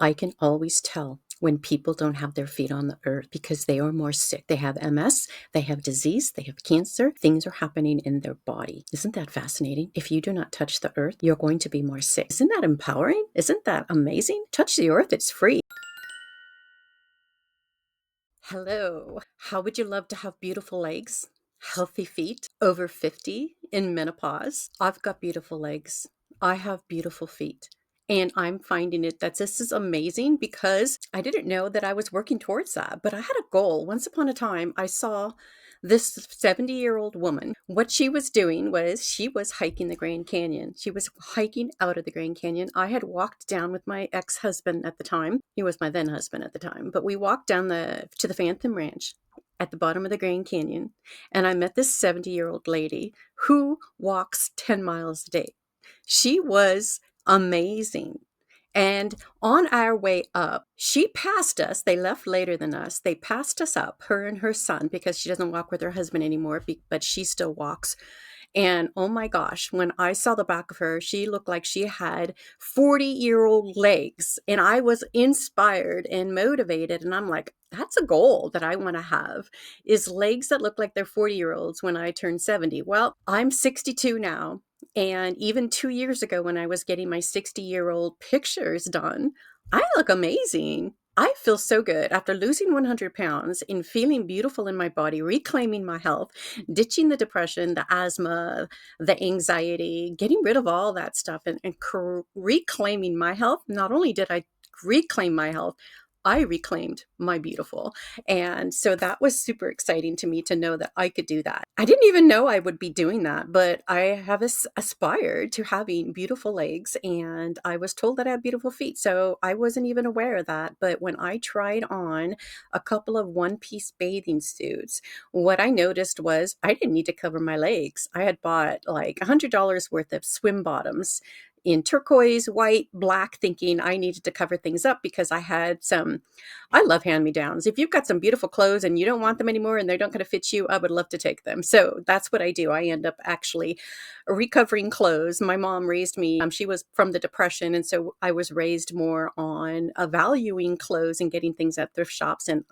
I can always tell when people don't have their feet on the earth because they are more sick. They have MS, they have disease, they have cancer. Things are happening in their body. Isn't that fascinating? If you do not touch the earth, you're going to be more sick. Isn't that empowering? Isn't that amazing? Touch the earth, it's free. Hello. How would you love to have beautiful legs, healthy feet, over 50 in menopause? I've got beautiful legs. I have beautiful feet. And I'm finding it that this is amazing because I didn't know that I was working towards that, but I had a goal. Once upon a time, I saw this 70-year-old woman. What she was doing was she was hiking the Grand Canyon. She was hiking out of the Grand Canyon. I had walked down with my ex-husband at the time. He was my then husband at the time, but we walked down to the Phantom Ranch at the bottom of the Grand Canyon, and I met this 70-year-old lady who walks 10 miles a day. She was amazing. And on our way up, she passed us. They left later than us. They passed us up, her and her son, because she doesn't walk with her husband anymore, but she still walks. And oh my gosh, when I saw the back of her, she looked like she had 40-year-old legs. And I was inspired and motivated. And I'm like, that's a goal that I want to have, is legs that look like they're 40-year-olds when I turn 70. Well, I'm 62 now. And even 2 years ago, when I was getting my 60-year-old pictures done, I look amazing. I feel so good after losing 100 pounds and feeling beautiful in my body, reclaiming my health, ditching the depression, the asthma, the anxiety, getting rid of all that stuff and reclaiming my health. Not only did I reclaim my health, I reclaimed my beautiful. And so that was super exciting to me to know that I could do that. I didn't even know I would be doing that, but I have aspired to having beautiful legs, and I was told that I had beautiful feet. So I wasn't even aware of that. But when I tried on a couple of one-piece bathing suits, what I noticed was I didn't need to cover my legs. I had bought like $100 worth of swim bottoms in turquoise, white, black, thinking I needed to cover things up because I had some, I love hand-me-downs. If you've got some beautiful clothes and you don't want them anymore and they don't kind of fit you, I would love to take them. So that's what I do. I end up actually recovering clothes. My mom raised me, she was from the Depression. And so I was raised more on valuing clothes and getting things at thrift shops. And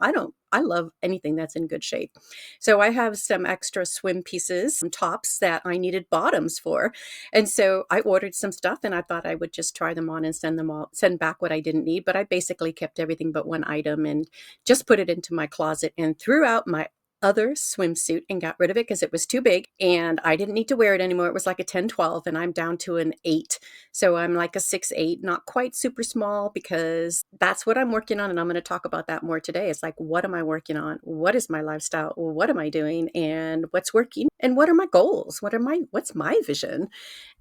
I love anything that's in good shape. So I have some extra swim pieces, some tops that I needed bottoms for. And so I ordered some stuff and I thought I would just try them on and send back what I didn't need. But I basically kept everything but one item and just put it into my closet and threw out my other swimsuit and got rid of it because it was too big and I didn't need to wear it anymore. It was like a 10, 12, and I'm down to an 8. So I'm like a 6'8", not quite super small, because that's what I'm working on. And I'm going to talk about that more today. It's like, what am I working on? What is my lifestyle? What am I doing? And what's working? And what are my goals? What's my vision?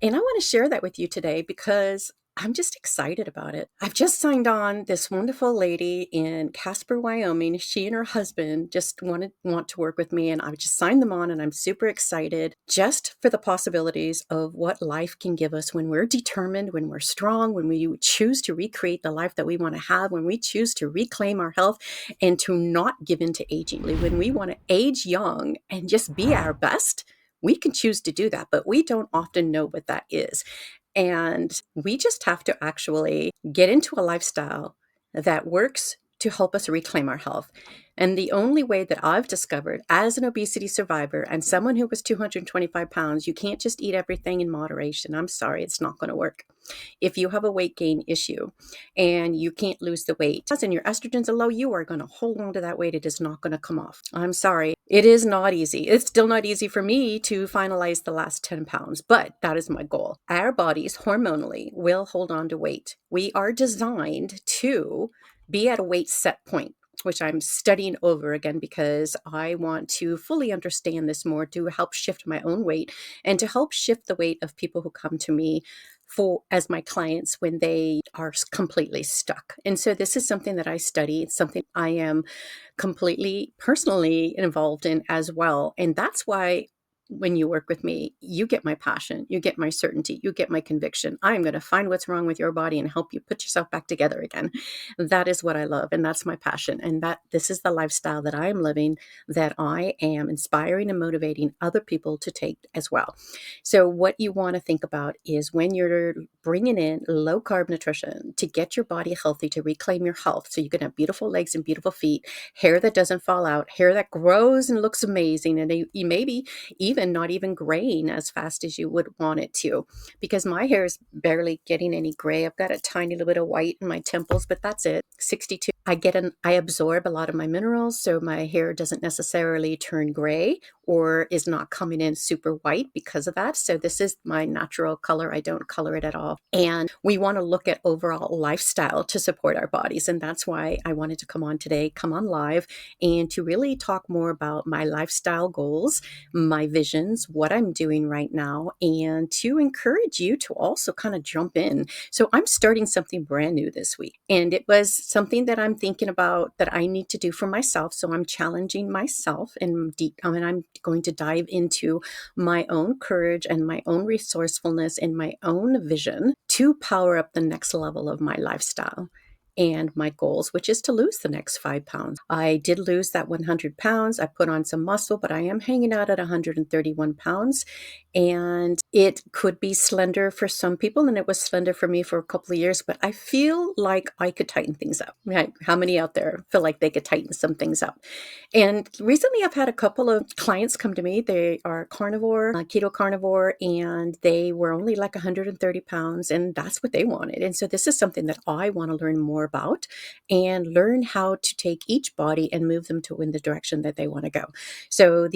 And I want to share that with you today because I'm just excited about it. I've just signed on this wonderful lady in Casper, Wyoming. She and her husband just want to work with me, and I've just signed them on, and I'm super excited just for the possibilities of what life can give us when we're determined, when we're strong, when we choose to recreate the life that we want to have, when we choose to reclaim our health and to not give in to aging. When we want to age young and just be our best, we can choose to do that, but we don't often know what that is. And we just have to actually get into a lifestyle that works to help us reclaim our health. And the only way that I've discovered as an obesity survivor and someone who was 225 pounds, you can't just eat everything in moderation. I'm sorry, it's not going to work. If you have a weight gain issue and you can't lose the weight and your estrogens are low, you are going to hold on to that weight. It is not going to come off. I'm sorry. It is not easy. It's still not easy for me to finalize the last 10 pounds, but that is my goal. Our bodies hormonally will hold on to weight. We are designed to be at a weight set point, which I'm studying over again because I want to fully understand this more to help shift my own weight and to help shift the weight of people who come to me as my clients when they are completely stuck. And so this is something that I study. It's something I am completely personally involved in as well. And that's why when you work with me, you get my passion, you get my certainty, you get my conviction. I'm going to find what's wrong with your body and help you put yourself back together again. That is what I love, and that's my passion. And that this is the lifestyle that I am living, that I am inspiring and motivating other people to take as well. So, what you want to think about is when you're bringing in low carb nutrition to get your body healthy, to reclaim your health, so you can have beautiful legs and beautiful feet, hair that doesn't fall out, hair that grows and looks amazing, and you maybe even not even graying as fast as you would want it to, because my hair is barely getting any gray. I've got a tiny little bit of white in my temples, but that's it. 62. I absorb a lot of my minerals, so my hair doesn't necessarily turn gray or is not coming in super white because of that. So this is my natural color. I don't color it at all. And we want to look at overall lifestyle to support our bodies. And that's why I wanted to come on today, come on live, and to really talk more about my lifestyle goals, my visions, what I'm doing right now, and to encourage you to also kind of jump in. So I'm starting something brand new this week, and it was something that I'm thinking about that I need to do for myself. So I'm challenging myself and I'm going to dive into my own courage and my own resourcefulness and my own vision to power up the next level of my lifestyle and my goals, which is to lose the next 5 pounds. I did lose that 100 pounds. I put on some muscle, but I am hanging out at 131 pounds. And it could be slender for some people, and it was slender for me for a couple of years, but I feel like I could tighten things up. Right? How many out there feel like they could tighten some things up? And recently I've had a couple of clients come to me. They are carnivore, keto carnivore, and they were only like 130 pounds, and that's what they wanted. And so this is something that I want to learn more about and learn how to take each body and move them to in the direction that they want to go. So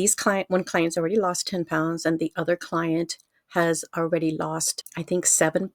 one client's already lost 10 pounds, and the other client has already lost, I think, 7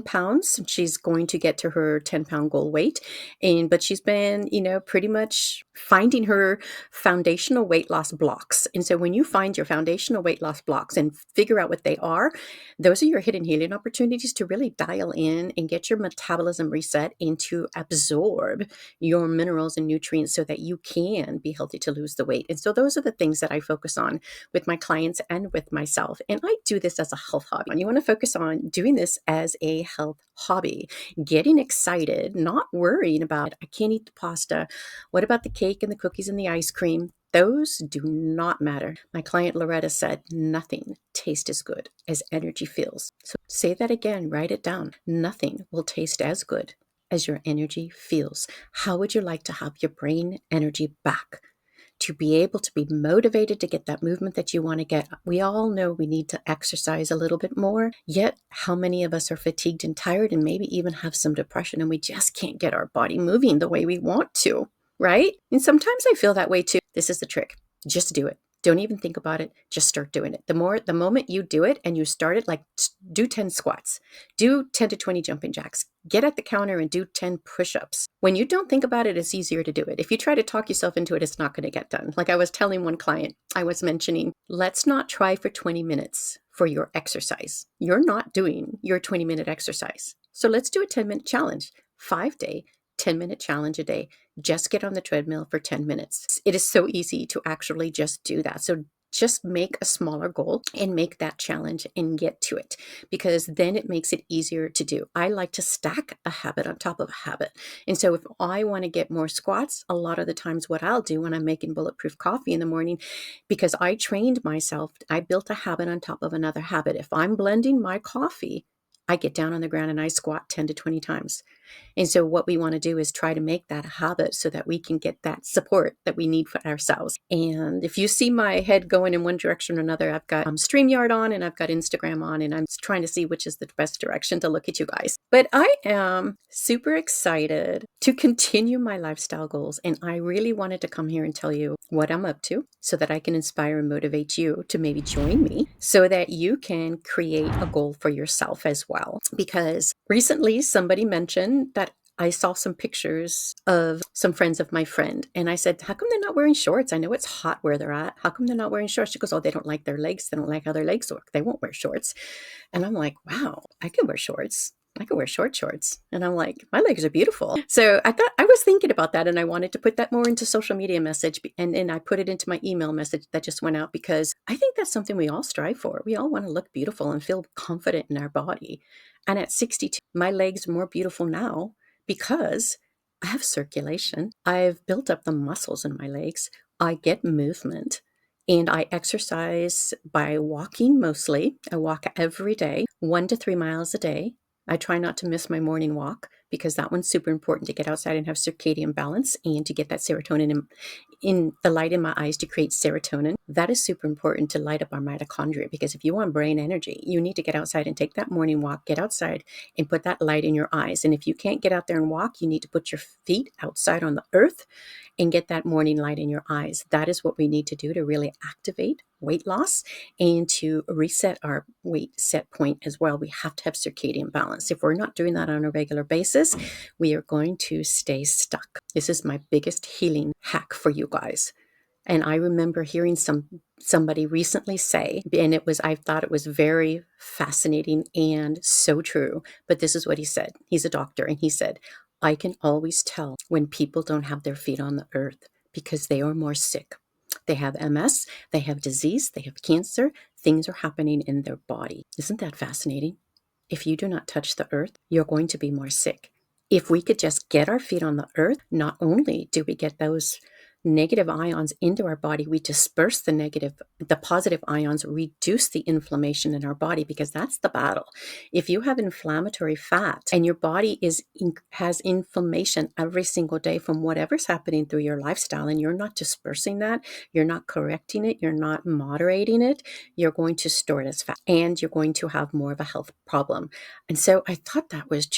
pounds. She's going to get to her 10-pound goal weight. But she's been, pretty much finding her foundational weight loss blocks. And so when you find your foundational weight loss blocks and figure out what they are, those are your hidden healing opportunities to really dial in and get your metabolism reset and to absorb your minerals and nutrients so that you can be healthy to lose the weight. And so those are the things that I focus on with my clients and with myself. And I do this as a health hobby. And you want to focus on doing this as a health hobby, getting excited, not worrying about, I can't eat the pasta. What about the cake and the cookies and the ice cream? Those do not matter. My client Loretta said, nothing tastes as good as energy feels. So say that again, write it down. Nothing will taste as good as your energy feels. How would you like to have your brain energy back? To be able to be motivated to get that movement that you want to get. We all know we need to exercise a little bit more, yet how many of us are fatigued and tired and maybe even have some depression, and we just can't get our body moving the way we want to, right? And sometimes I feel that way too. This is the trick. Just do it. Don't even think about it. Just start doing it. The moment you do it and you start it, like do 10 squats, do 10 to 20 jumping jacks, get at the counter and do 10 push-ups. When you don't think about it, it's easier to do it. If you try to talk yourself into it, it's not going to get done. Like I was telling one client, I was mentioning, let's not try for 20 minutes for your exercise. You're not doing your 20-minute exercise. So let's do a 10-minute challenge, 5-day, 10-minute challenge a day. Just get on the treadmill for 10 minutes. It is so easy to actually just do that. So just make a smaller goal and make that challenge and get to it, because then it makes it easier to do. I like to stack a habit on top of a habit. And so if I want to get more squats, a lot of the times what I'll do when I'm making bulletproof coffee in the morning, because I trained myself, I built a habit on top of another habit. If I'm blending my coffee, I get down on the ground and I squat 10 to 20 times. And so what we want to do is try to make that a habit so that we can get that support that we need for ourselves. And if you see my head going in one direction or another, I've got StreamYard on and I've got Instagram on, and I'm trying to see which is the best direction to look at you guys. But I am super excited to continue my lifestyle goals. And I really wanted to come here and tell you what I'm up to so that I can inspire and motivate you to maybe join me so that you can create a goal for yourself as well. Because recently somebody mentioned that I saw some pictures of some friends of my friend. And I said, how come they're not wearing shorts? I know it's hot where they're at. How come they're not wearing shorts? She goes, oh, they don't like their legs. They don't like how their legs look. They won't wear shorts. And I'm like, wow, I can wear shorts. I can wear short shorts. And I'm like, my legs are beautiful. So I was thinking about that, and I wanted to put that more into social media message. And I put it into my email message that just went out, because I think that's something we all strive for. We all want to look beautiful and feel confident in our body. And at 62, my legs are more beautiful now because I have circulation. I've built up the muscles in my legs. I get movement. And I exercise by walking mostly. I walk every day, 1 to 3 miles a day. I try not to miss my morning walk, because that one's super important to get outside and have circadian balance, and to get that serotonin in the light in my eyes to create serotonin. That is super important to light up our mitochondria, because if you want brain energy, you need to get outside and take that morning walk, get outside and put that light in your eyes. And if you can't get out there and walk, you need to put your feet outside on the earth and get that morning light in your eyes. That is what we need to do to really activate weight loss and to reset our weight set point as well. We have to have circadian balance. If we're not doing that on a regular basis, we are going to stay stuck. This is my biggest healing hack for you guys. And I remember hearing somebody recently say, and I thought it was very fascinating and so true, but this is what he said. He's a doctor, and he said, I can always tell when people don't have their feet on the earth, because they are more sick. They have MS, they have disease, they have cancer, things are happening in their body. Isn't that fascinating? If you do not touch the earth, you're going to be more sick. If we could just get our feet on the earth, not only do we get those negative ions into our body, we disperse the positive ions, reduce the inflammation in our body, because that's the battle. If you have inflammatory fat and your body has inflammation every single day from whatever's happening through your lifestyle, and you're not dispersing that, you're not correcting it, you're not moderating it, you're going to store it as fat, and you're going to have more of a health problem. And so I thought that was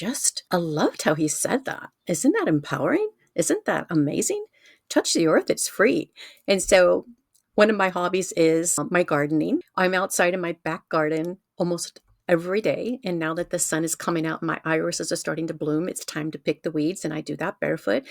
I loved how he said that. Isn't that empowering? Isn't that amazing? Touch the earth, it's free. And so one of my hobbies is my gardening. I'm outside in my back garden almost every day. And now that the sun is coming out and my irises are starting to bloom, it's time to pick the weeds. And I do that barefoot.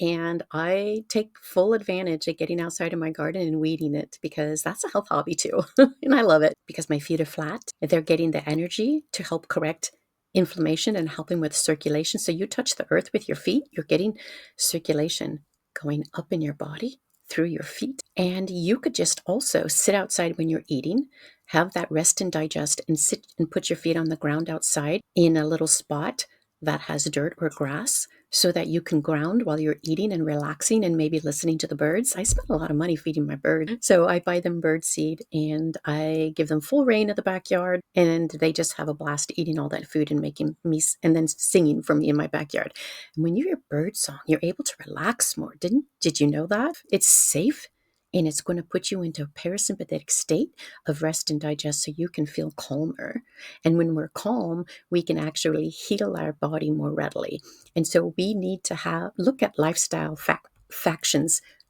And I take full advantage of getting outside in my garden and weeding it, because that's a health hobby too. And I love it because my feet are flat. They're getting the energy to help correct inflammation and helping with circulation. So you touch the earth with your feet, you're getting circulation going up in your body through your feet. And you could just also sit outside when you're eating, have that rest and digest, and sit and put your feet on the ground outside in a little spot that has dirt or grass, so that you can ground while you're eating and relaxing and maybe listening to the birds. I spend a lot of money feeding my birds. So I buy them bird seed and I give them full reign of the backyard, and they just have a blast eating all that food and making me, and then singing for me in my backyard. And when you hear bird song, you're able to relax more. Did you know that? It's safe, and it's going to put you into a parasympathetic state of rest and digest, so you can feel calmer. And when we're calm, we can actually heal our body more readily. And so we need to look at lifestyle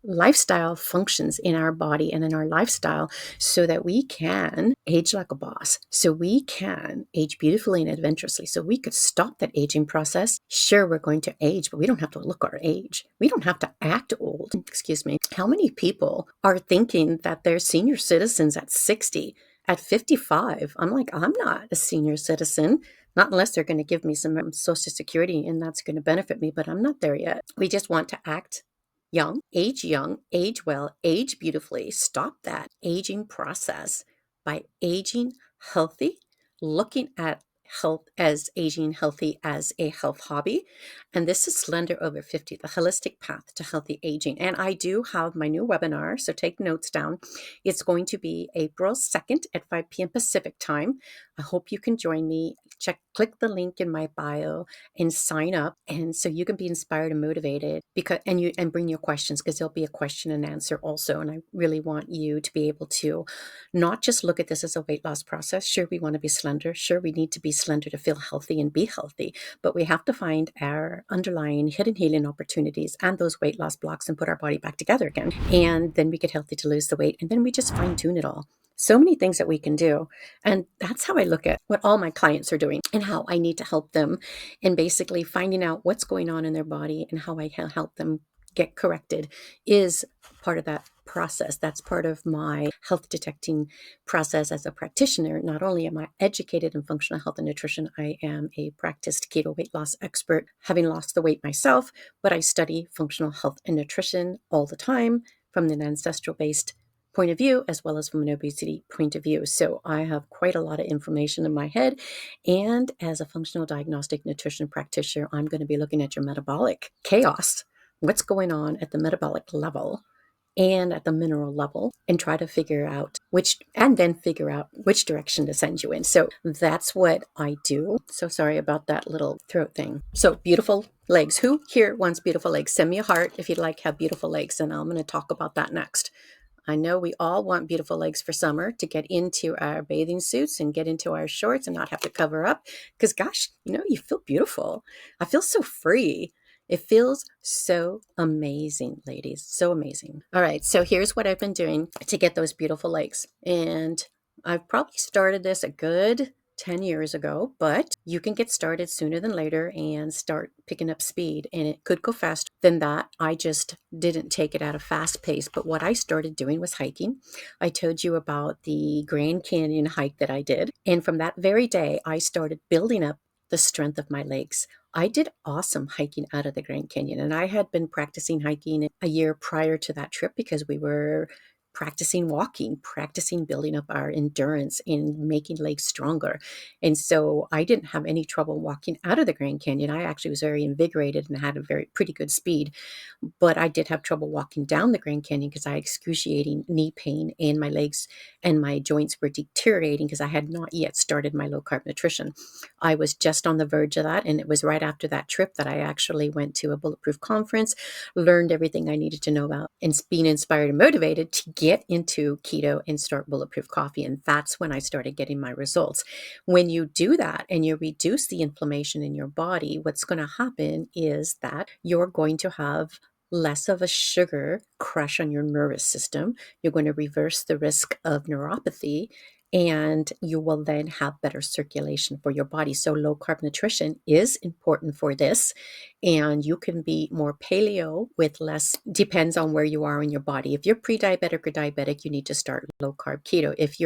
lifestyle functions in our body and in our lifestyle, so that we can age like a boss, so we can age beautifully and adventurously, so we could stop that aging process. Sure, we're going to age, but we don't have to look our age. We don't have to act old. Excuse me. How many people are thinking that they're senior citizens at 60, at 55? I'm like, I'm not a senior citizen. Not unless they're going to give me some Social Security, and that's going to benefit me, but I'm not there yet. We just want to act young, age well, age beautifully. Stop that aging process by aging healthy, looking at health as aging healthy as a health hobby. And this is Slender Over 50, the holistic path to healthy aging. And I do have my new webinar, so take notes down. It's going to be April 2nd at 5 p.m. Pacific time. I hope you can join me. Click the link in my bio and sign up, and so you can be inspired and motivated, and bring your questions, because there'll be a question and answer also. And I really want you to be able to not just look at this as a weight loss process. Sure, we want to be slender. Sure, we need to be slender to feel healthy and be healthy, but we have to find our underlying hidden healing opportunities and those weight loss blocks and put our body back together again. And then we get healthy to lose the weight, and then we just fine tune it all. So many things that we can do. And that's how I look at what all my clients are doing and how I need to help them, and basically finding out what's going on in their body and how I can help them get corrected is part of that process. That's part of my health detecting process as a practitioner. Not only am I educated in functional health and nutrition, I am a practiced keto weight loss expert, having lost the weight myself, but I study functional health and nutrition all the time from an ancestral based point of view as well as from an obesity point of view. So I have quite a lot of information in my head. And as a functional diagnostic nutrition practitioner, I'm going to be looking at your metabolic chaos, what's going on at the metabolic level and at the mineral level, and try to figure out which direction to send you in. So that's what I do. So sorry about that little throat thing. So beautiful legs. Who here wants beautiful legs? Send me a heart if you'd like to have beautiful legs, and I'm going to talk about that next. I know we all want beautiful legs for summer to get into our bathing suits and get into our shorts and not have to cover up. Because, gosh, you feel beautiful. I feel so free. It feels so amazing, ladies. So amazing. All right. So here's what I've been doing to get those beautiful legs. And I've probably started this a good 10 years ago, but you can get started sooner than later and start picking up speed, and it could go faster than that. I just didn't take it at a fast pace, but what I started doing was hiking. I told you about the Grand Canyon hike that I did, and from that very day, I started building up the strength of my legs. I did awesome hiking out of the Grand Canyon, and I had been practicing hiking a year prior to that trip because we were practicing walking, practicing building up our endurance and making legs stronger. And so I didn't have any trouble walking out of the Grand Canyon. I actually was very invigorated and had a pretty good speed. But I did have trouble walking down the Grand Canyon because I had excruciating knee pain and my legs and my joints were deteriorating because I had not yet started my low carb nutrition. I was just on the verge of that. And it was right after that trip that I actually went to a Bulletproof conference, learned everything I needed to know about, and being inspired and motivated to get into keto and start Bulletproof Coffee. And that's when I started getting my results. When you do that and you reduce the inflammation in your body, what's going to happen is that you're going to have less of a sugar crush on your nervous system. You're going to reverse the risk of neuropathy, and you will then have better circulation for your body. So low carb nutrition is important for this, and you can be more paleo with less, depends on where you are in your body. If you're pre-diabetic or diabetic, you need to start low carb keto. If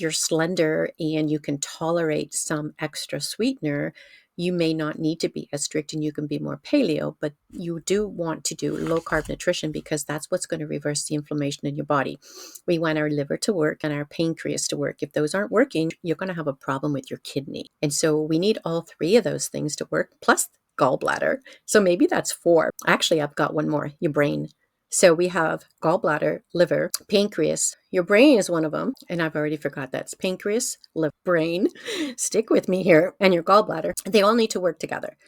you're slender and you can tolerate some extra sweetener, you may not need to be as strict and you can be more paleo, but you do want to do low carb nutrition because that's what's going to reverse the inflammation in your body. We want our liver to work and our pancreas to work. If those aren't working, you're going to have a problem with your kidney. And so we need all three of those things to work, plus gallbladder. So maybe that's four. Actually, I've got one more, your brain. So we have gallbladder, liver, pancreas. Your brain is one of them. And I've already forgot that's pancreas, liver, brain. Stick with me here. And your gallbladder. They all need to work together.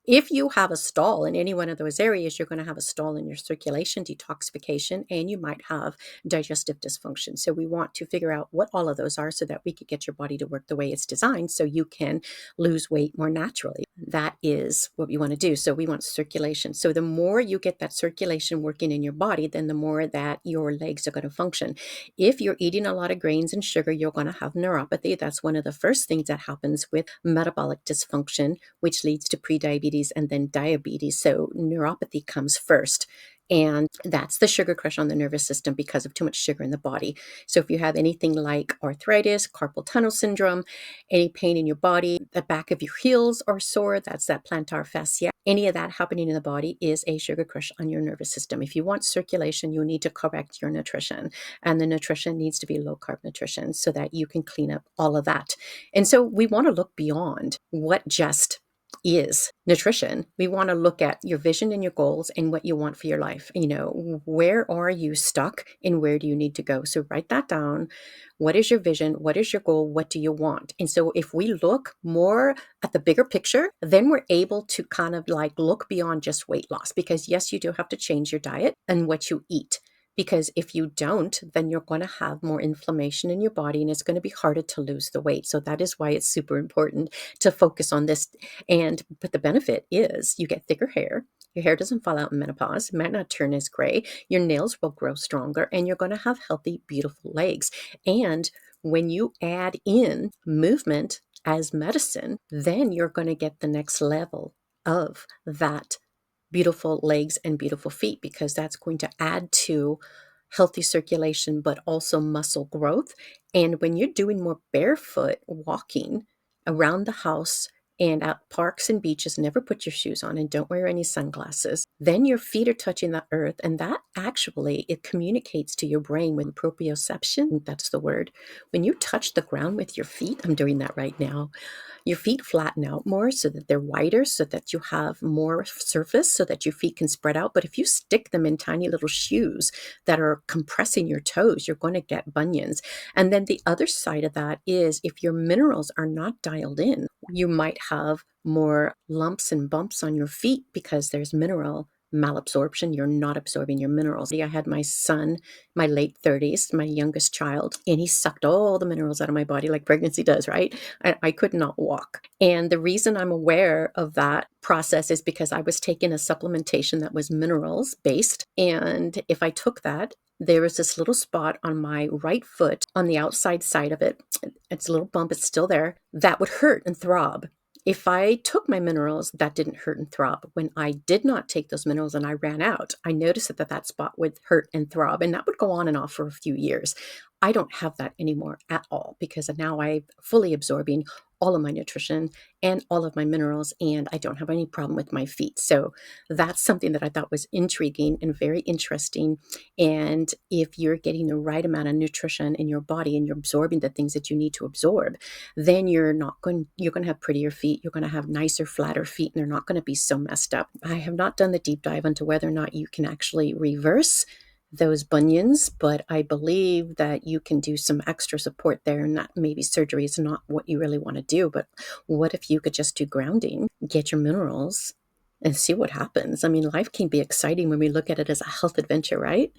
If you have a stall in any one of those areas, you're going to have a stall in your circulation, detoxification, and you might have digestive dysfunction. So we want to figure out what all of those are so that we could get your body to work the way it's designed so you can lose weight more naturally. That is what we want to do. So we want circulation. So the more you get that circulation working in your body, then the more that your legs are going to function. If you're eating a lot of grains and sugar, you're going to have neuropathy. That's one of the first things that happens with metabolic dysfunction, which leads to prediabetes and then diabetes. So neuropathy comes first. And that's the sugar crush on the nervous system because of too much sugar in the body. So if you have anything like arthritis, carpal tunnel syndrome, any pain in your body, the back of your heels are sore, that's that plantar fascia. Any of that happening in the body is a sugar crush on your nervous system. If you want circulation, you need to correct your nutrition. And the nutrition needs to be low carb nutrition so that you can clean up all of that. And so we want to look beyond what just is nutrition. We want to look at your vision and your goals and what you want for your life. Where are you stuck and where do you need to go? So write that down. What is your vision? What is your goal? What do you want? And so if we look more at the bigger picture, then we're able to kind of like look beyond just weight loss, because yes, you do have to change your diet and what you eat. Because if you don't, then you're going to have more inflammation in your body and it's going to be harder to lose the weight. So that is why it's super important to focus on this. But the benefit is you get thicker hair. Your hair doesn't fall out in menopause. It might not turn as gray. Your nails will grow stronger and you're going to have healthy, beautiful legs. And when you add in movement as medicine, then you're going to get the next level of that beautiful legs and beautiful feet, because that's going to add to healthy circulation, but also muscle growth. And when you're doing more barefoot walking around the house and at parks and beaches, never put your shoes on and don't wear any sunglasses, then your feet are touching the earth. And that actually, it communicates to your brain with proprioception. That's the word. When you touch the ground with your feet, I'm doing that right now, your feet flatten out more so that they're wider, so that you have more surface, so that your feet can spread out. But if you stick them in tiny little shoes that are compressing your toes, you're going to get bunions. And then the other side of that is if your minerals are not dialed in, you might have more lumps and bumps on your feet because there's mineral malabsorption. You're not absorbing your minerals. I had my son, my late 30s, my youngest child, and he sucked all the minerals out of my body like pregnancy does, right? I could not walk. And the reason I'm aware of that process is because I was taking a supplementation that was minerals based. And if I took that, there was this little spot on my right foot on the outside side of it. It's a little bump, it's still there. That would hurt and throb. If I took my minerals, that didn't hurt and throb. When I did not take those minerals and I ran out, I noticed that spot would hurt and throb, and that would go on and off for a few years. I don't have that anymore at all because now I'm fully absorbing all of my nutrition and all of my minerals, and I don't have any problem with my feet. So that's something that I thought was intriguing and very interesting. And if you're getting the right amount of nutrition in your body and you're absorbing the things that you need to absorb, then you're going to have prettier feet. You're going to have nicer, flatter feet, and they're not going to be so messed up. I have not done the deep dive into whether or not you can actually reverse those bunions, but I believe that you can do some extra support there, and that maybe surgery is not what you really want to do. But what if you could just do grounding, get your minerals, and see what happens? I mean, life can be exciting when we look at it as a health adventure, right?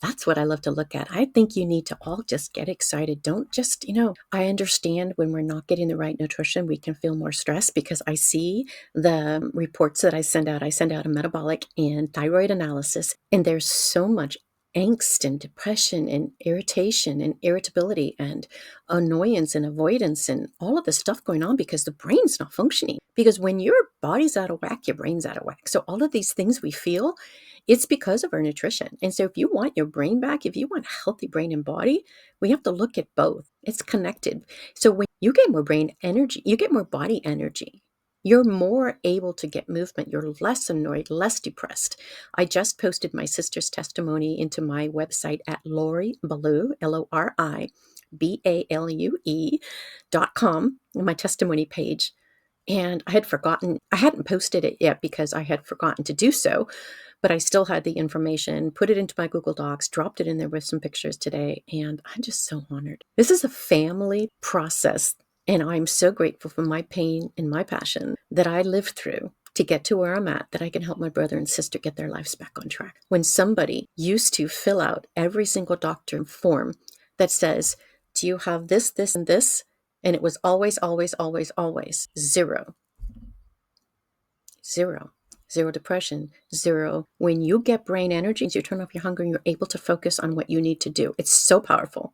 That's what I love to look at. I think you need to all just get excited. Don't just, I understand when we're not getting the right nutrition, we can feel more stress because I see the reports that I send out. I send out a metabolic and thyroid analysis, and there's so much angst and depression and irritation and irritability and annoyance and avoidance and all of this stuff going on because the brain's not functioning. Because when your body's out of whack, your brain's out of whack. So all of these things we feel, it's because of our nutrition. And so if you want your brain back, if you want healthy brain and body, we have to look at both. It's connected. So when you get more brain energy, you get more body energy. You're more able to get movement. You're less annoyed, less depressed. I just posted my sister's testimony into my website at Lori Ballew, LoriBalue.com, my testimony page. And I hadn't posted it yet because I had forgotten to do so, but I still had the information, put it into my Google Docs, dropped it in there with some pictures today, and I'm just so honored. This is a family process, and I'm so grateful for my pain and my passion that I lived through to get to where I'm at, that I can help my brother and sister get their lives back on track. When somebody used to fill out every single doctor form that says, do you have this, this, and this? And it was always, always, always, always zero. Zero. Zero depression. Zero. When you get brain energy, you turn off your hunger and you're able to focus on what you need to do. It's so powerful.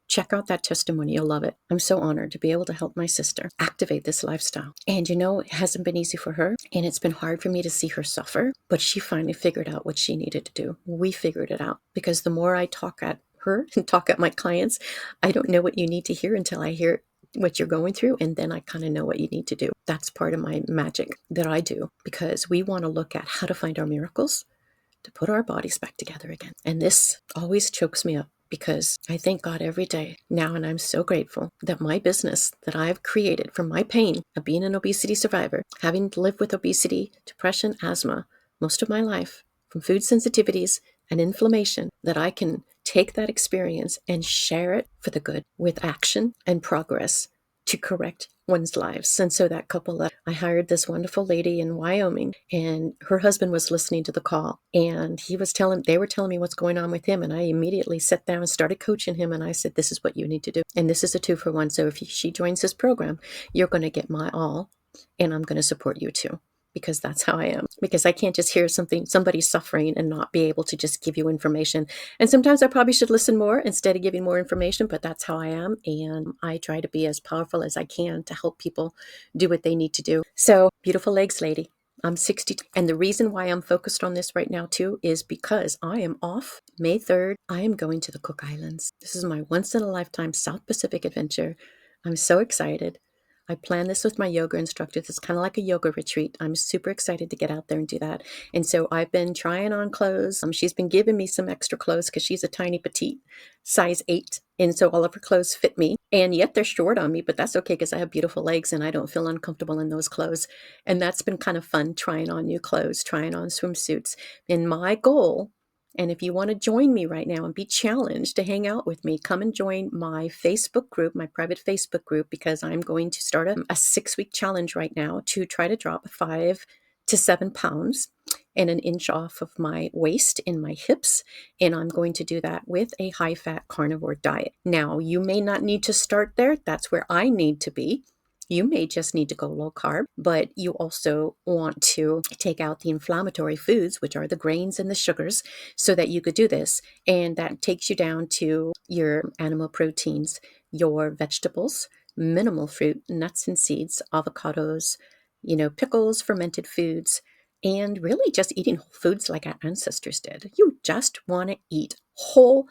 Check out that testimony. You'll love it. I'm so honored to be able to help my sister activate this lifestyle. And it hasn't been easy for her. And it's been hard for me to see her suffer. But she finally figured out what she needed to do. We figured it out. Because the more I talk at her and talk at my clients, I don't know what you need to hear until I hear what you're going through, and then I kind of know what you need to do. That's part of my magic that I do, because we want to look at how to find our miracles to put our bodies back together again. And this always chokes me up because I thank God every day now, and I'm so grateful that my business that I've created from my pain of being an obesity survivor, having lived with obesity, depression, asthma most of my life, from food sensitivities and inflammation, that I can take that experience and share it for the good with action and progress to correct one's lives. And so that couple that I hired, this wonderful lady in Wyoming, and her husband was listening to the call, and they were telling me what's going on with him. And I immediately sat down and started coaching him. And I said, this is what you need to do. And this is a 2-for-1. So if she joins this program, you're going to get my all, and I'm going to support you too. Because that's how I am. Because I can't just hear somebody suffering and not be able to just give you information. And sometimes I probably should listen more instead of giving more information, but that's how I am. And I try to be as powerful as I can to help people do what they need to do. So, beautiful legs, lady. I'm 62. And the reason why I'm focused on this right now, too, is because I am off May 3rd. I am going to the Cook Islands. This is my once in a lifetime South Pacific adventure. I'm so excited. I planned this with my yoga instructors. It's kind of like a yoga retreat. I'm super excited to get out there and do that. And so I've been trying on clothes. She's been giving me some extra clothes because she's a tiny petite, size 8. And so all of her clothes fit me. And yet they're short on me, but that's okay because I have beautiful legs and I don't feel uncomfortable in those clothes. And that's been kind of fun, trying on new clothes, trying on swimsuits. And my goal, and if you want to join me right now and be challenged to hang out with me, come and join my Facebook group, my private Facebook group, because I'm going to start a 6-week challenge right now to try to drop 5 to 7 pounds and an inch off of my waist and my hips. And I'm going to do that with a high fat carnivore diet. Now, you may not need to start there. That's where I need to be. You may just need to go low carb, but you also want to take out the inflammatory foods, which are the grains and the sugars, so that you could do this. And that takes you down to your animal proteins, your vegetables, minimal fruit, nuts and seeds, avocados, pickles, fermented foods, and really just eating whole foods like our ancestors did. You just want to eat whole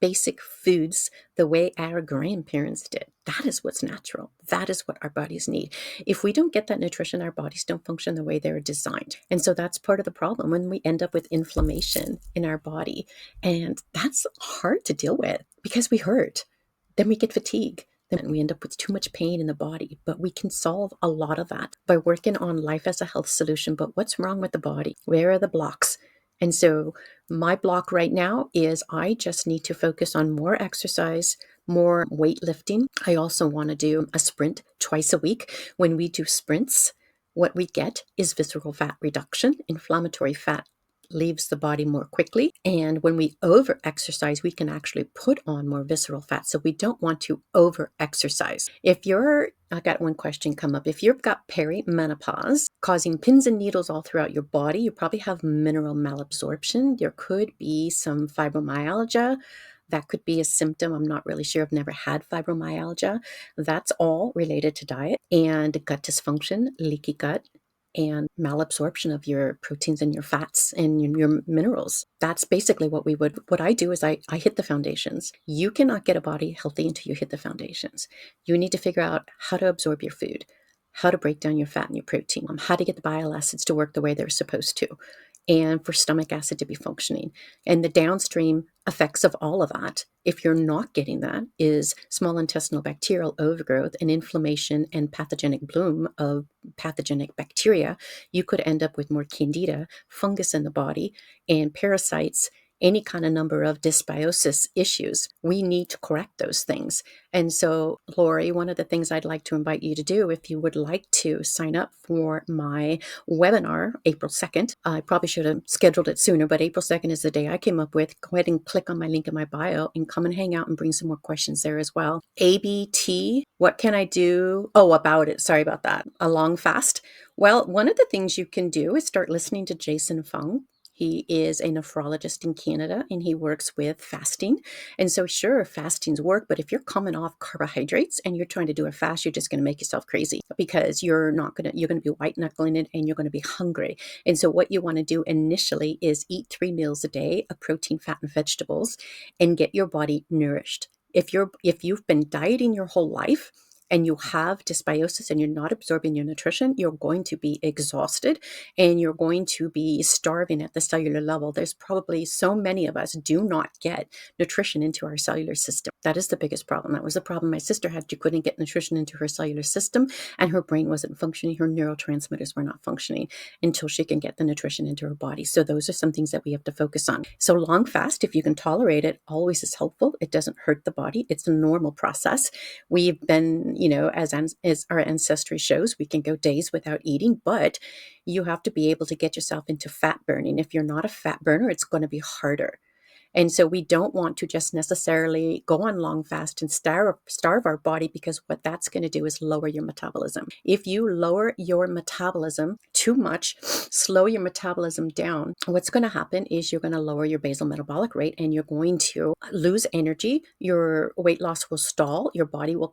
basic foods the way our grandparents did. That is what's natural. That is what our bodies need. If we don't get that nutrition, our bodies don't function the way they're designed. And so that's part of the problem when we end up with inflammation in our body. And that's hard to deal with because we hurt. Then we get fatigue. Then we end up with too much pain in the body. But we can solve a lot of that by working on life as a health solution. But what's wrong with the body? Where are the blocks? And so my block right now is I just need to focus on more exercise, more weightlifting. I also want to do a sprint twice a week. When we do sprints, what we get is visceral fat reduction. Inflammatory fat leaves the body more quickly. And when we over exercise, we can actually put on more visceral fat. So we don't want to over exercise. I got one question come up. If you've got perimenopause causing pins and needles all throughout your body, you probably have mineral malabsorption. There could be some fibromyalgia. That could be a symptom. I'm not really sure. I've never had fibromyalgia. That's all related to diet and gut dysfunction, leaky gut, and malabsorption of your proteins and your fats and your minerals. That's basically what I do is I hit the foundations. You cannot get a body healthy until you hit the foundations. You need to figure out how to absorb your food, how to break down your fat and your protein, how to get the bile acids to work the way they're supposed to, and for stomach acid to be functioning. And the downstream effects of all of that, if you're not getting that, is small intestinal bacterial overgrowth and inflammation and pathogenic bloom of pathogenic bacteria. You could end up with more candida, fungus in the body, and parasites, any kind of number of dysbiosis issues. We need to correct those things. And so, Lori, one of the things I'd like to invite you to do, if you would like to sign up for my webinar, April 2nd, I probably should have scheduled it sooner, but April 2nd is the day I came up with. Go ahead and click on my link in my bio and come and hang out and bring some more questions there as well. ABT, what can I do? Oh, about it. Sorry about that. A long fast. Well, one of the things you can do is start listening to Jason Fung. He is a nephrologist in Canada and he works with fasting. And so sure, fastings work, but if you're coming off carbohydrates and you're trying to do a fast, you're just going to make yourself crazy because you're going to be white knuckling it and you're going to be hungry. And so what you want to do initially is eat 3 meals a day of protein, fat, and vegetables and get your body nourished. If you've been dieting your whole life, and you have dysbiosis and you're not absorbing your nutrition, you're going to be exhausted and you're going to be starving at the cellular level. There's probably so many of us do not get nutrition into our cellular system. That is the biggest problem. That was the problem my sister had. She couldn't get nutrition into her cellular system and her brain wasn't functioning. Her neurotransmitters were not functioning until she can get the nutrition into her body. So those are some things that we have to focus on. So long fast, if you can tolerate it, always is helpful. It doesn't hurt the body. It's a normal process. We've been, as our ancestry shows, we can go days without eating, but you have to be able to get yourself into fat burning. If you're not a fat burner, it's going to be harder. And so we don't want to just necessarily go on long fast and starve our body, because what that's going to do is lower your metabolism. If you lower your metabolism too much, slow your metabolism down, what's going to happen is you're going to lower your basal metabolic rate and you're going to lose energy. Your weight loss will stall. Your body will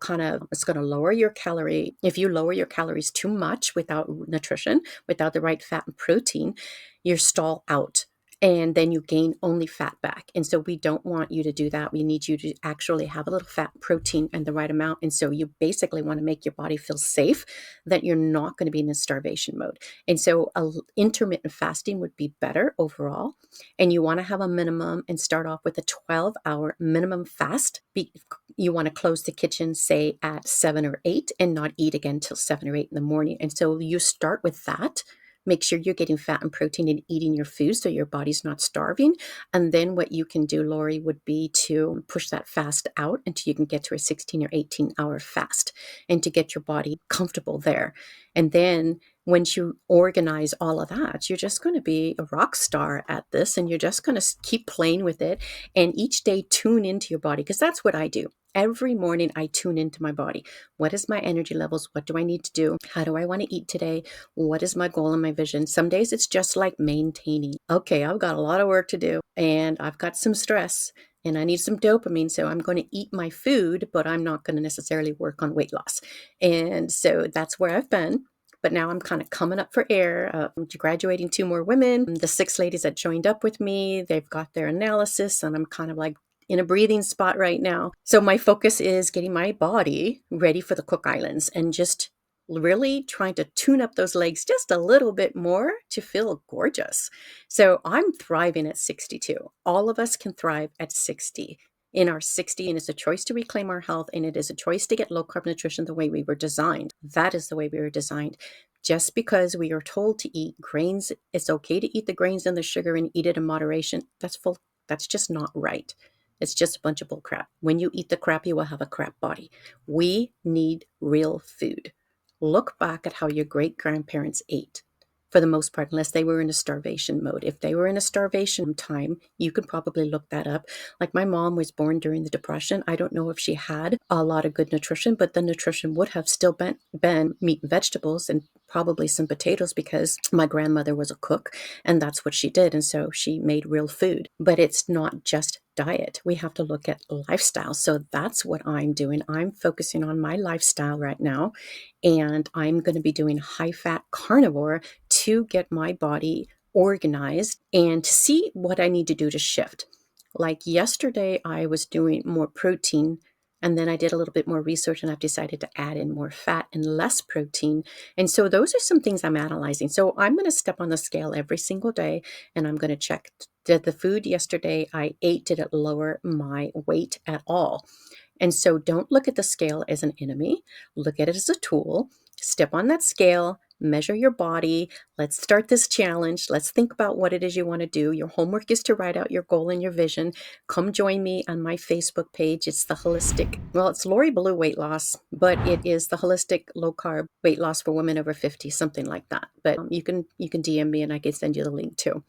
it's going to lower your calorie. If you lower your calories too much without nutrition, without the right fat and protein, you stall out. And then you gain only fat back. And so we don't want you to do that. We need you to actually have a little fat, protein, and the right amount. And so you basically want to make your body feel safe that you're not going to be in a starvation mode. And so intermittent fasting would be better overall. And you want to have a minimum and start off with a 12-hour minimum fast. You want to close the kitchen, say at 7 or 8, and not eat again till 7 or 8 in the morning. And so you start with that. Make sure you're getting fat and protein and eating your food so your body's not starving. And then what you can do, Lori, would be to push that fast out until you can get to a 16 or 18-hour fast and to get your body comfortable there. And then once you organize all of that, you're just going to be a rock star at this, and you're just going to keep playing with it. And each day tune into your body, because that's what I do. Every morning I tune into my body. What is my energy levels? What do I need to do? How do I want to eat today? What is my goal and my vision? Some days it's just like maintaining. Okay, I've got a lot of work to do and I've got some stress and I need some dopamine. So I'm going to eat my food, but I'm not going to necessarily work on weight loss. And so that's where I've been. But now I'm kind of coming up for air. I'm graduating 2 more women. The 6 ladies that joined up with me, they've got their analysis, and I'm kind of like in a breathing spot right now. So my focus is getting my body ready for the Cook Islands and just really trying to tune up those legs just a little bit more to feel gorgeous. So I'm thriving at 62. All of us can thrive at 60. In our 60, and it's a choice to reclaim our health, and it is a choice to get low carb nutrition the way we were designed. That is the way we were designed. Just because we are told to eat grains, it's okay to eat the grains and the sugar and eat it in moderation. That's just not right. It's just a bunch of bull crap. When you eat the crap, you will have a crap body. We need real food. Look back at how your great grandparents ate, for the most part, unless they were in a starvation mode. If they were in a starvation time, you could probably look that up. Like my mom was born during the Depression. I don't know if she had a lot of good nutrition, but the nutrition would have still been meat and vegetables and probably some potatoes, because my grandmother was a cook and that's what she did. And so she made real food. But it's not just diet. We have to look at lifestyle. So that's what I'm doing. I'm focusing on my lifestyle right now. And I'm going to be doing high fat carnivore to get my body organized and to see what I need to do to shift. Like yesterday, I was doing more protein, and then I did a little bit more research and I've decided to add in more fat and less protein. And so those are some things I'm analyzing. So I'm going to step on the scale every single day and I'm going to check, did the food yesterday I ate, did it lower my weight at all? And so don't look at the scale as an enemy. Look at it as a tool. Step on that scale, measure your body. Let's start this challenge. Let's think about what it is you want to do. Your homework is to write out your goal and your vision. Come join me on my Facebook page. It's it's Lori Blue Weight Loss, but it is the Holistic Low Carb Weight Loss for Women Over 50, something like that. But you can DM me and I can send you the link too,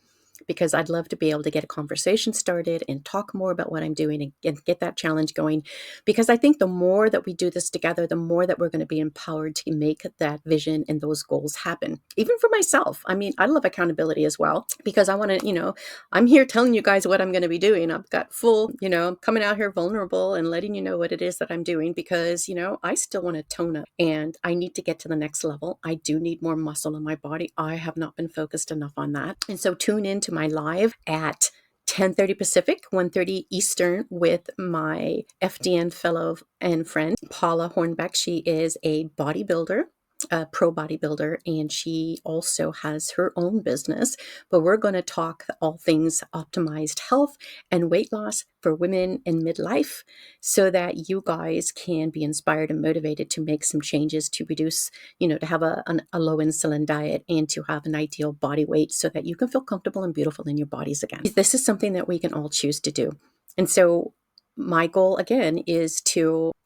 because I'd love to be able to get a conversation started and talk more about what I'm doing and get that challenge going. Because I think the more that we do this together, the more that we're going to be empowered to make that vision and those goals happen. Even for myself. I mean, I love accountability as well, because I want to, I'm here telling you guys what I'm going to be doing. I've got full, I'm coming out here vulnerable and letting you know what it is that I'm doing, because, I still want to tone up and I need to get to the next level. I do need more muscle in my body. I have not been focused enough on that. And so tune in to my live at 10:30 Pacific, 1:30 Eastern with my FDN fellow and friend, Paula Hornbeck. She is a bodybuilder, a pro bodybuilder, and she also has her own business. But we're going to talk all things optimized health and weight loss for women in midlife, so that you guys can be inspired and motivated to make some changes to reduce, to have a low insulin diet and to have an ideal body weight so that you can feel comfortable and beautiful in your bodies again. This is something that we can all choose to do. And so my goal again is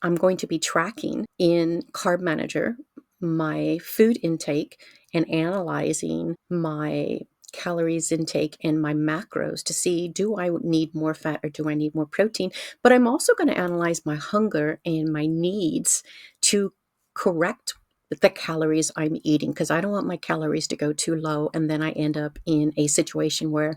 I'm going to be tracking in Carb Manager my food intake and analyzing my calories intake and my macros to see, do I need more fat or do I need more protein? But I'm also going to analyze my hunger and my needs to correct the calories I'm eating, because I don't want my calories to go too low and then I end up in a situation where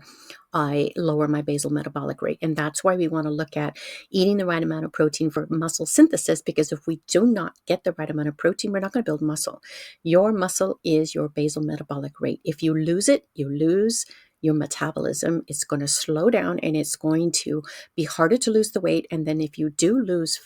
I lower my basal metabolic rate. And that's why we want to look at eating the right amount of protein for muscle synthesis, because if we do not get the right amount of protein, we're not going to build muscle. Your muscle is your basal metabolic rate. If you lose it, you lose your metabolism. It's going to slow down and it's going to be harder to lose the weight. And then if you do lose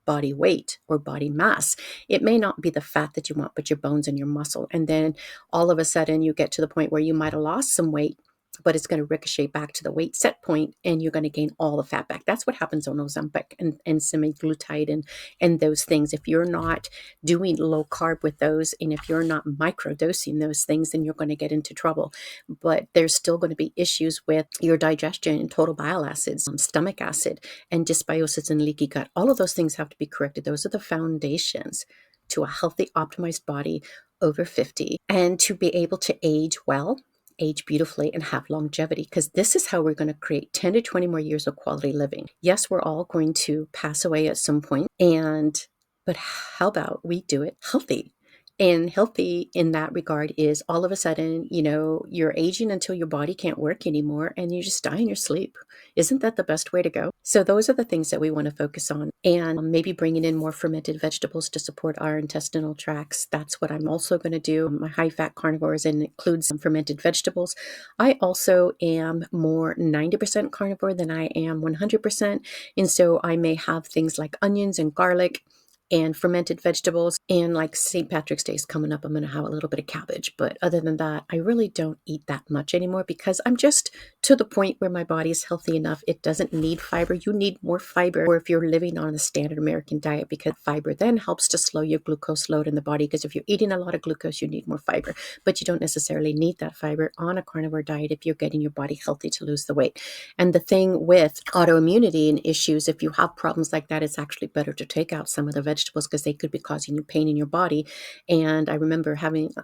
body weight or body mass, it may not be the fat that you want, but your bones and your muscle. And then all of a sudden you get to the point where you might have lost some weight, but it's going to ricochet back to the weight set point and you're going to gain all the fat back. That's what happens on Ozempic and semaglutide and those things. If you're not doing low carb with those, and if you're not microdosing those things, then you're going to get into trouble. But there's still going to be issues with your digestion, total bile acids, stomach acid, and dysbiosis and leaky gut. All of those things have to be corrected. Those are the foundations to a healthy, optimized body over 50, and to be able to age well, age beautifully, and have longevity, because this is how we're going to create 10 to 20 more years of quality living. Yes, we're all going to pass away at some point, but how about we do it healthy? And healthy in that regard is all of a sudden, you're aging until your body can't work anymore and you just die in your sleep. Isn't that the best way to go? So those are the things that we want to focus on, and maybe bringing in more fermented vegetables to support our intestinal tracts. That's what I'm also going to do. My high fat carnivores and includes some fermented vegetables. I also am more 90% carnivore than I am 100%. And so I may have things like onions and garlic and fermented vegetables. And like St. Patrick's Day is coming up, I'm going to have a little bit of cabbage. But other than that, I really don't eat that much anymore because I'm just to the point where my body is healthy enough. It doesn't need fiber. You need more fiber, or if you're living on the standard American diet, because fiber then helps to slow your glucose load in the body. Because if you're eating a lot of glucose, you need more fiber. But you don't necessarily need that fiber on a carnivore diet if you're getting your body healthy to lose the weight. And the thing with autoimmunity and issues, if you have problems like that, it's actually better to take out some of the vegetables because they could be causing you pain in your body. And I remember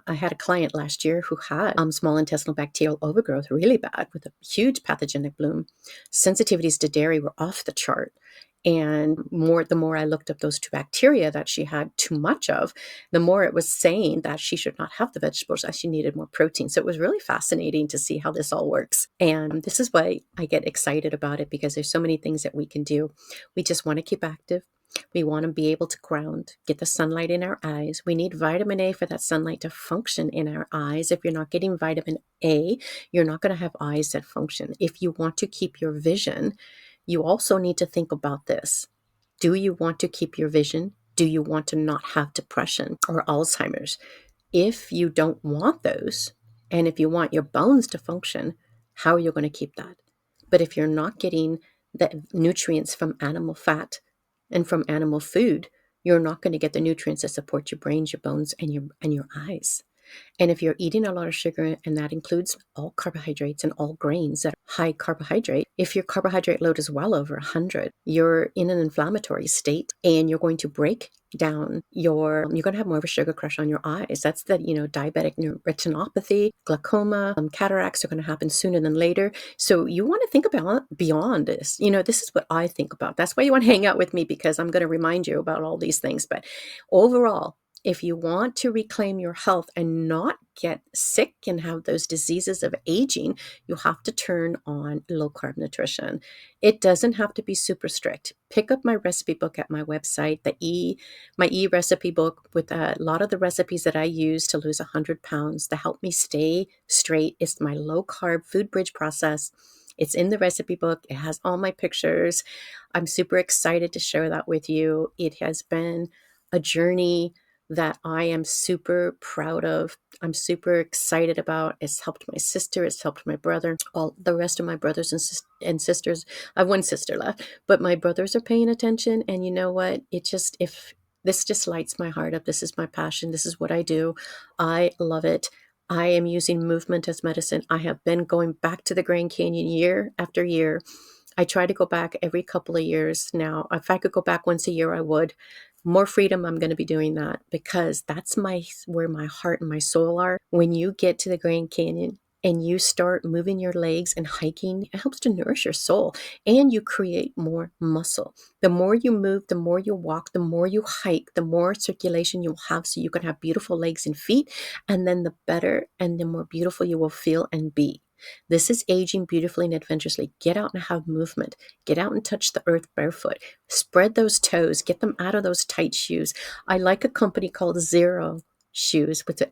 I had a client last year who had small intestinal bacterial overgrowth really bad with a huge pathogenic bloom. Sensitivities to dairy were off the chart. And the more I looked up those two bacteria that she had too much of, the more it was saying that she should not have the vegetables, that she needed more protein. So it was really fascinating to see how this all works. And this is why I get excited about it, because there's so many things that we can do. We just want to keep active. We want to be able to ground, get the sunlight in our eyes. We need vitamin A for that sunlight to function in our eyes. If you're not getting vitamin A, you're not going to have eyes that function. If you want to keep your vision, you also need to think about this. Do you want to keep your vision? Do you want to not have depression or Alzheimer's? If you don't want those, and if you want your bones to function, how are you going to keep that? But if you're not getting the nutrients from animal fat and from animal food, you're not going to get the nutrients that support your brains, your bones, and your eyes. And if you're eating a lot of sugar, and that includes all carbohydrates and all grains that are high carbohydrate, if your carbohydrate load is well over 100, you're in an inflammatory state and you're going to break down you're going to have more of a sugar crush on your eyes. That's the, diabetic retinopathy, glaucoma, cataracts are going to happen sooner than later. So you want to think about beyond this. This is what I think about. That's why you want to hang out with me, because I'm going to remind you about all these things. But overall, if you want to reclaim your health and not get sick and have those diseases of aging, you have to turn on low carb nutrition. It doesn't have to be super strict. Pick up my recipe book at my website, my e-recipe book with a lot of the recipes that I use to lose 100 pounds to help me stay straight. It's my low carb food bridge process. It's in the recipe book. It has all my pictures. I'm super excited to share that with you. It has been a journey that I am super proud of. I'm super excited about. It's helped my sister. It's helped my brother. All the rest of my brothers and sisters. I have one sister left, but my brothers are paying attention. And you know what? If this just lights my heart up. This is my passion. This is what I do. I love it. I am using movement as medicine. I have been going back to the Grand Canyon year after year. I try to go back every couple of years now. If I could go back once a year, I would. More freedom, I'm going to be doing that, because that's where my heart and my soul are. When you get to the Grand Canyon and you start moving your legs and hiking, it helps to nourish your soul, and you create more muscle. The more you move, the more you walk, the more you hike, the more circulation you'll have, so you can have beautiful legs and feet, and then the better and the more beautiful you will feel and be. This is aging beautifully and adventurously. Get out and have movement. Get out and touch the earth barefoot. Spread those toes. Get them out of those tight shoes. I like a company called Zero Shoes with the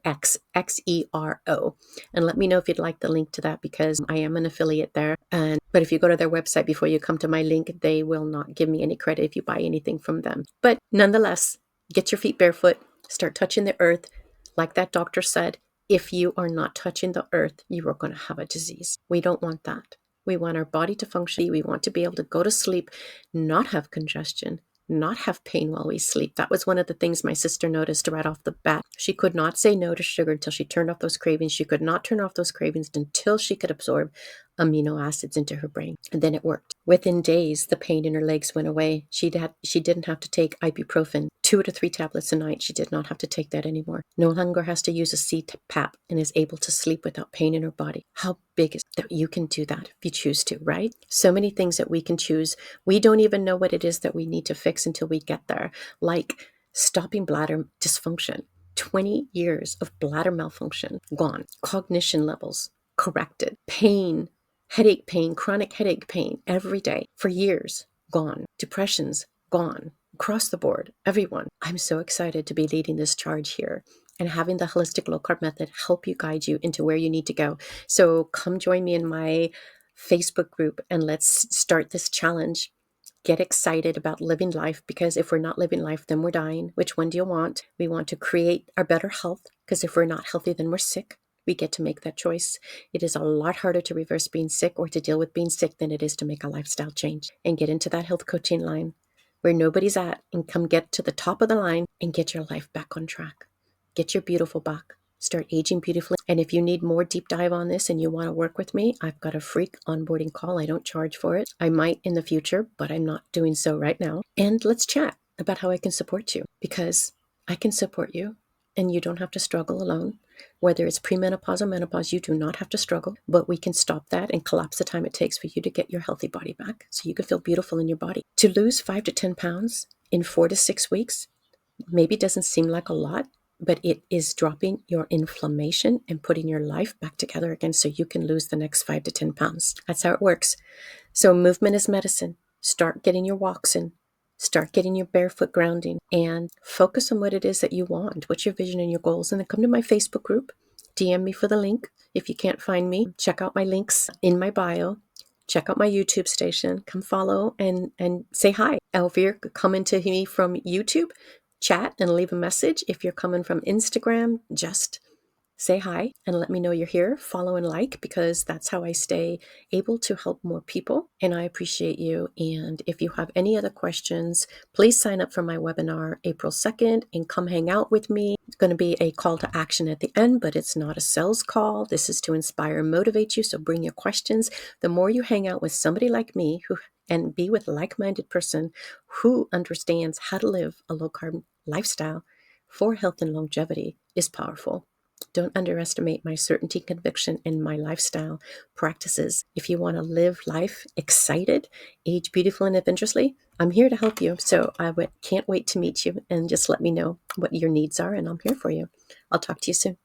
Xero. And let me know if you'd like the link to that, because I am an affiliate there. But if you go to their website before you come to my link, they will not give me any credit if you buy anything from them. But nonetheless, get your feet barefoot. Start touching the earth. Like that doctor said, if you are not touching the earth, you are going to have a disease. We don't want that. We want our body to function. We want to be able to go to sleep, not have congestion, not have pain while we sleep. That was one of the things my sister noticed right off the bat. She could not say no to sugar until she turned off those cravings. She could not turn off those cravings until she could absorb amino acids into her brain. And then it worked. Within days, the pain in her legs went away. She didn't have to take ibuprofen, 2 to 3 tablets a night. She did not have to take that anymore. No longer has to use a CPAP and is able to sleep without pain in her body. How big is that? You can do that if you choose to, right? So many things that we can choose. We don't even know what it is that we need to fix until we get there, like stopping bladder dysfunction. 20 years of bladder malfunction gone. Cognition levels corrected. Pain, headache pain, chronic headache pain every day for years gone. Depressions gone. Across the board, everyone. I'm so excited to be leading this charge here and having the holistic low carb method help you, guide you into where you need to go. So come join me in my Facebook group and let's start this challenge. Get excited about living life, because if we're not living life, then we're dying. Which one do you want? We want to create our better health, because if we're not healthy, then we're sick. We get to make that choice. It is a lot harder to reverse being sick or to deal with being sick than it is to make a lifestyle change and get into that health coaching line where nobody's at, and come get to the top of the line and get your life back on track. Get your beautiful back. Start aging beautifully. And if you need more deep dive on this and you want to work with me, I've got a free onboarding call. I don't charge for it. I might in the future, but I'm not doing so right now. And let's chat about how I can support you, because I can support you and you don't have to struggle alone. Whether it's premenopause or menopause, you do not have to struggle, but we can stop that and collapse the time it takes for you to get your healthy body back so you can feel beautiful in your body. To lose 5 to 10 pounds in 4 to 6 weeks maybe doesn't seem like a lot, but it is dropping your inflammation and putting your life back together again so you can lose the next 5 to 10 pounds. That's how it works. So movement is medicine. Start getting your walks in. Start getting your barefoot grounding and focus on what it is that you want. What's your vision and your goals? And then come to my Facebook group. DM me for the link. If you can't find me, check out my links in my bio. Check out my YouTube station. Come follow and say hi. If you're coming to me from YouTube, chat and leave a message. If you're coming from Instagram, just say hi and let me know you're here. Follow and like, because that's how I stay able to help more people. And I appreciate you. And if you have any other questions, please sign up for my webinar April 2nd and come hang out with me. It's going to be a call to action at the end, but it's not a sales call. This is to inspire and motivate you. So bring your questions. The more you hang out with somebody like me and be with a like-minded person who understands how to live a low-carb lifestyle for health and longevity is powerful. Don't underestimate my certainty, conviction, and my lifestyle practices. If you want to live life excited, age beautiful and adventurously, I'm here to help you. So I can't wait to meet you, and just let me know what your needs are, and I'm here for you. I'll talk to you soon.